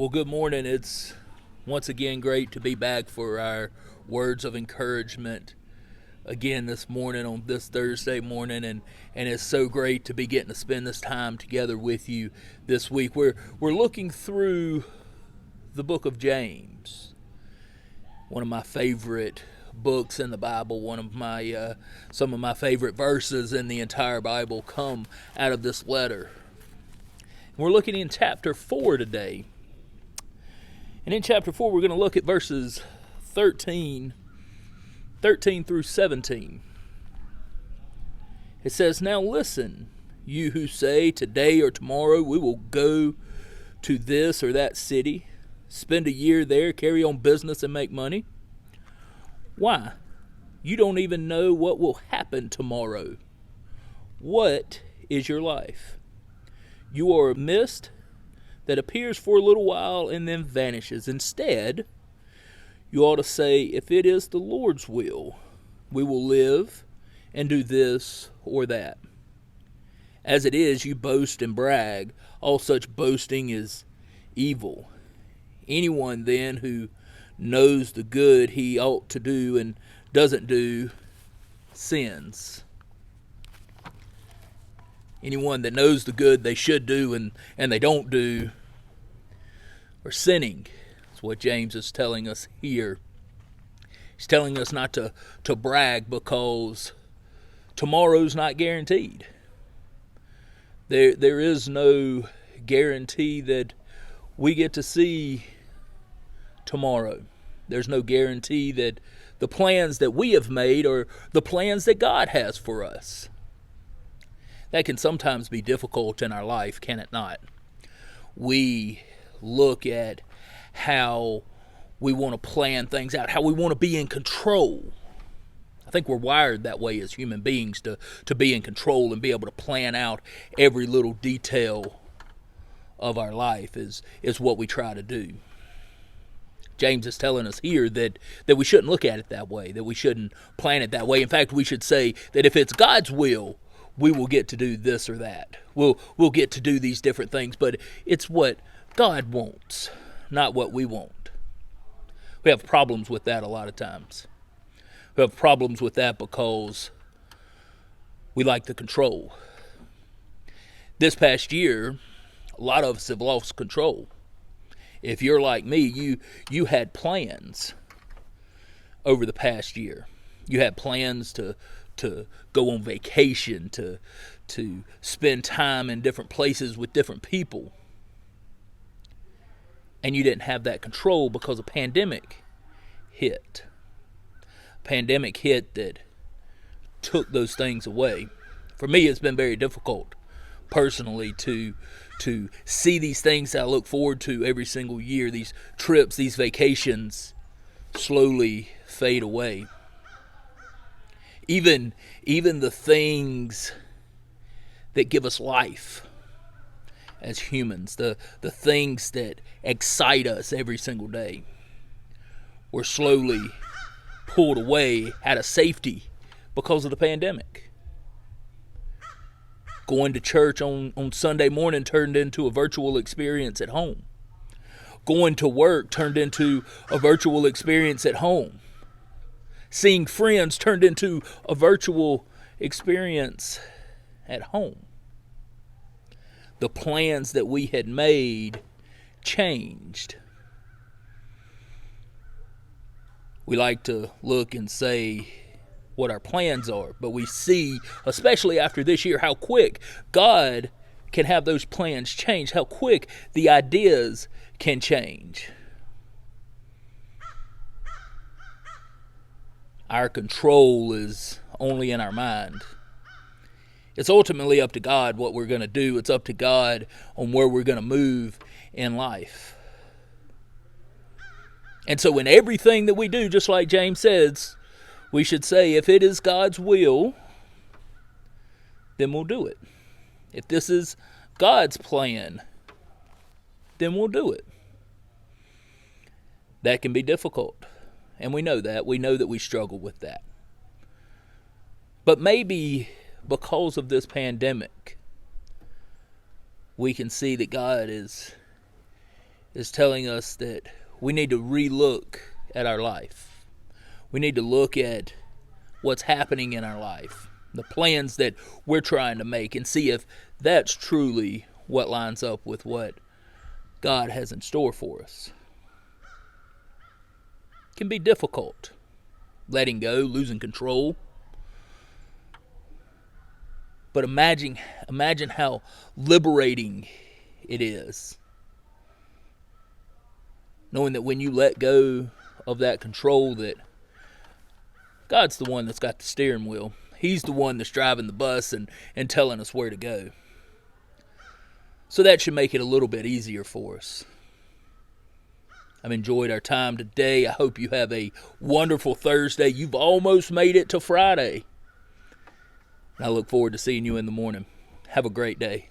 Well, good morning. It's once again great to be back for our words of encouragement again this morning on this Thursday morning, and it's so great to be getting to spend this time together with you this week. We're looking through the book of James, one of my favorite books in the Bible. One of my some of my favorite verses in the entire Bible come out of this letter. We're looking in chapter 4 today. And in chapter 4, we're going to look at verses 13 through 17. It says, "Now listen, you who say, today or tomorrow we will go to this or that city, spend a year there, carry on business and make money. Why? You don't even know what will happen tomorrow. What is your life? You are a mist that appears for a little while and then vanishes. Instead, you ought to say, if it is the Lord's will, we will live and do this or that. As it is, you boast and brag. All such boasting is evil. Anyone then who knows the good he ought to do and doesn't do sins." Anyone that knows the good they should do and they don't do are sinning. That's what James is telling us here. He's telling us not to brag because tomorrow's not guaranteed. There is no guarantee that we get to see tomorrow. There's no guarantee that the plans that we have made are the plans that God has for us. That can sometimes be difficult in our life, can it not? We look at how we want to plan things out, how we want to be in control. I think we're wired that way as human beings to be in control and be able to plan out every little detail of our life is what we try to do. James is telling us here that we shouldn't look at it that way, that we shouldn't plan it that way. In fact, we should say that if it's God's will, we will get to do this or that. We'll get to do these different things, but it's what God wants, not what we want. We have problems with that a lot of times. We have problems with that because we like the control. This past year, a lot of us have lost control. If you're like me, you had plans over the past year. You had plans to go on vacation, to spend time in different places with different people. And you didn't have that control because a pandemic hit. Pandemic hit that took those things away. For me, it's been very difficult personally to see these things that I look forward to every single year, these trips, these vacations, slowly fade away. Even the things that give us life as humans, the things that excite us every single day, were slowly pulled away out of safety because of the pandemic. Going to church on Sunday morning turned into a virtual experience at home. Going to work turned into a virtual experience at home. Seeing friends turned into a virtual experience at home. The plans that we had made changed. We like to look and say what our plans are, but we see, especially after this year, how quick God can have those plans change, how quick the ideas can change. Our control is only in our mind. It's ultimately up to God what we're going to do. It's up to God on where we're going to move in life. And so in everything that we do, just like James says, we should say, if it is God's will, then we'll do it. If this is God's plan, then we'll do it. That can be difficult. And we know that. We know that we struggle with that. But maybe because of this pandemic, we can see that God is is telling us that we need to relook at our life. We need to look at what's happening in our life, the plans that we're trying to make, and see if that's truly what lines up with what God has in store for us. It can be difficult, letting go, losing control. But imagine how liberating it is, knowing that when you let go of that control, that God's the one that's got the steering wheel. He's the one that's driving the bus and telling us where to go. So that should make it a little bit easier for us. I've enjoyed our time today. I hope you have a wonderful Thursday. You've almost made it to Friday. And I look forward to seeing you in the morning. Have a great day.